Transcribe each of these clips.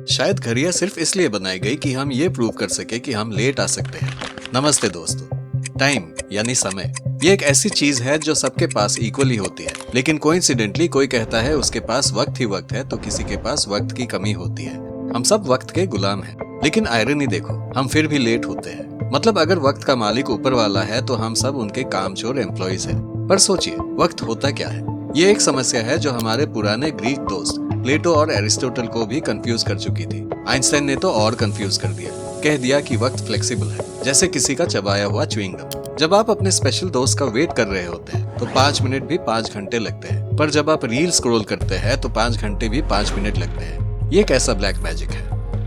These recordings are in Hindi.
शायद घड़ियां सिर्फ इसलिए बनाई गई कि हम ये प्रूव कर सके कि हम लेट आ सकते हैं। नमस्ते दोस्तों। टाइम यानी समय, ये एक ऐसी चीज है जो सबके पास इक्वली होती है, लेकिन कोइंसिडेंटली कोई कहता है उसके पास वक्त ही वक्त है तो किसी के पास वक्त की कमी होती है। हम सब वक्त के गुलाम हैं, लेकिन आयरनी देखो, हम फिर भी लेट होते हैं। मतलब अगर वक्त का मालिक ऊपर वाला है तो हम सब उनके कामचोर एम्प्लॉइज हैं। पर सोचिए, वक्त होता क्या है? ये एक समस्या है जो हमारे पुराने ग्रीक दोस्त प्लेटो और एरिस्टोटल को भी कंफ्यूज कर चुकी थी। आइंस्टाइन ने तो और कंफ्यूज कर दिया, कह दिया कि वक्त फ्लेक्सिबल है, जैसे किसी का चबाया हुआ च्युइंगम। जब आप अपने स्पेशल दोस्त का वेट कर रहे होते हैं तो 5 मिनट भी 5 घंटे लगते हैं, पर जब आप रील स्क्रॉल करते हैं तो 5 घंटे भी 5 मिनट लगते हैं। ये कैसा ब्लैक मैजिक है?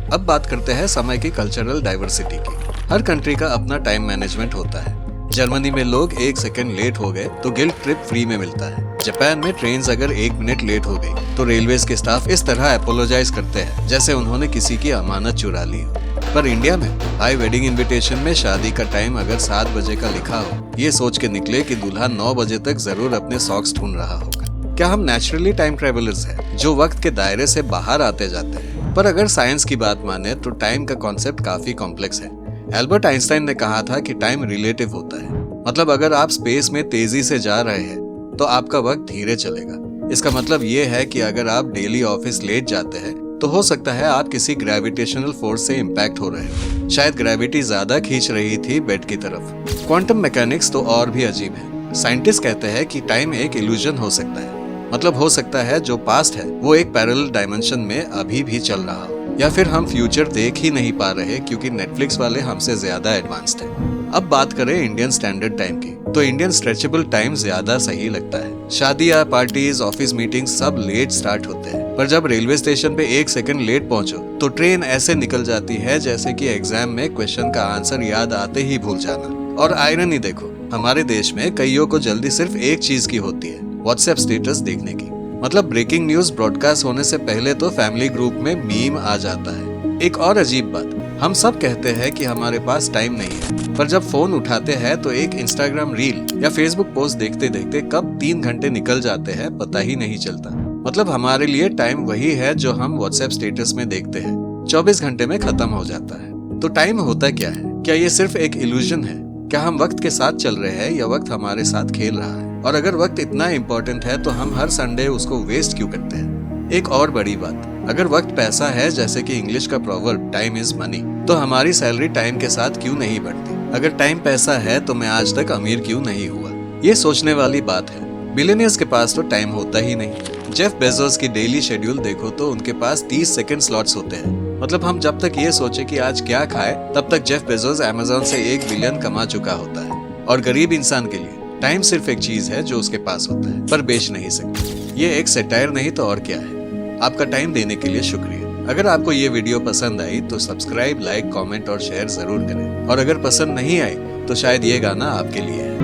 अब बात करते हैं समय की कल्चरल डाइवर्सिटी की। हर कंट्री का अपना टाइम मैनेजमेंट होता है। जर्मनी में लोग 1 सेकंड लेट हो गए तो गिल्ट ट्रिप फ्री में मिलता है। जापान में ट्रेन्स अगर 1 मिनट लेट हो गई तो रेलवेज के स्टाफ इस तरह अपोलोजाइज करते हैं जैसे उन्होंने किसी की अमानत चुरा ली हो। पर इंडिया में हाई वेडिंग इनविटेशन में शादी का टाइम अगर 7 बजे का लिखा हो, ये सोच के निकले कि दूल्हा 9 बजे तक जरूर अपने सॉक्स ढूंढ रहा होगा। क्या हम नेचुरली टाइम ट्रेवलर्स हैं जो वक्त के दायरे से बाहर आते जाते हैं? पर अगर साइंस की बात माने तो टाइम का कॉन्सेप्ट काफी कॉम्प्लेक्स है। एल्बर्ट आइंस्टाइन ने कहा था कि टाइम रिलेटिव होता है। मतलब अगर आप स्पेस में तेजी से जा रहे हैं तो आपका वक्त धीरे चलेगा। इसका मतलब ये है कि अगर आप डेली ऑफिस लेट जाते हैं तो हो सकता है आप किसी ग्रेविटेशनल फोर्स से इम्पैक्ट हो रहे हो। शायद ग्रेविटी ज्यादा खींच रही थी बेड की तरफ। क्वांटम मैकेनिक्स तो और भी अजीब है। साइंटिस्ट कहते हैं कि टाइम एक इल्यूजन हो सकता है। मतलब हो सकता है जो पास्ट है वो एक पैरेलल डायमेंशन में अभी भी चल रहा हो, या फिर हम फ्यूचर देख ही नहीं पा रहे क्योंकि नेटफ्लिक्स वाले हमसे ज्यादा एडवांस्ड हैं। अब बात करें इंडियन स्टैंडर्ड टाइम की, तो इंडियन स्ट्रेचेबल टाइम ज्यादा सही लगता है। शादियां, पार्टीज, ऑफिस मीटिंग सब लेट स्टार्ट होते हैं, पर जब रेलवे स्टेशन पे 1 सेकंड लेट पहुंचो तो ट्रेन ऐसे निकल जाती है जैसे कि एग्जाम में क्वेश्चन का आंसर याद आते ही भूल जाना। और आयरनी देखो, हमारे देश में कईयों को जल्दी सिर्फ एक चीज की होती है, व्हाट्सएप स्टेटस देखने की। मतलब ब्रेकिंग न्यूज ब्रॉडकास्ट होने से पहले तो फैमिली ग्रुप में मीम आ जाता है। एक और अजीब बात, हम सब कहते हैं कि हमारे पास टाइम नहीं है, पर जब फोन उठाते हैं तो एक इंस्टाग्राम रील या फेसबुक पोस्ट देखते देखते कब 3 घंटे निकल जाते हैं पता ही नहीं चलता। मतलब हमारे लिए टाइम वही है जो हम व्हाट्सएप स्टेटस में देखते हैं, 24 घंटे में खत्म हो जाता है। तो टाइम होता क्या है? क्या ये सिर्फ एक इल्यूजन है? क्या हम वक्त के साथ चल रहे हैं या वक्त हमारे साथ खेल रहा है? और अगर वक्त इतना इम्पोर्टेंट है तो हम हर संडे उसको वेस्ट क्यों करते हैं? एक और बड़ी बात, अगर वक्त पैसा है जैसे कि इंग्लिश का प्रोवर्ब टाइम इज मनी, तो हमारी सैलरी टाइम के साथ क्यों नहीं बढ़ती? अगर टाइम पैसा है तो मैं आज तक अमीर क्यों नहीं हुआ? ये सोचने वाली बात है। बिलियनियर्स के पास तो टाइम होता ही नहीं। जेफ बेजोस की डेली शेड्यूल देखो तो उनके पास 30 सेकंड स्लॉट्स होते हैं। मतलब हम जब तक ये सोचे कि आज क्या खाए तब तक जेफ बेजोस अमेज़न से 1 बिलियन कमा चुका होता है। और गरीब इंसान के लिए टाइम सिर्फ एक चीज है जो उसके पास होता है पर बेच नहीं सकते। ये एक सैटायर नहीं तो और क्या है। आपका टाइम देने के लिए शुक्रिया। अगर आपको ये वीडियो पसंद आई तो सब्सक्राइब, लाइक, कमेंट और शेयर जरूर करें। और अगर पसंद नहीं आई तो शायद ये गाना आपके लिए है।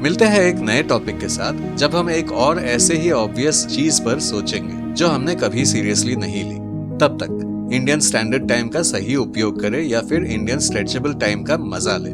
मिलते हैं एक नए टॉपिक के साथ जब हम एक और ऐसे ही ऑब्वियस चीज पर सोचेंगे जो हमने कभी सीरियसली नहीं ली। तब तक इंडियन स्टैंडर्ड टाइम का सही उपयोग करें या फिर इंडियन स्ट्रेचेबल टाइम का मजा लें।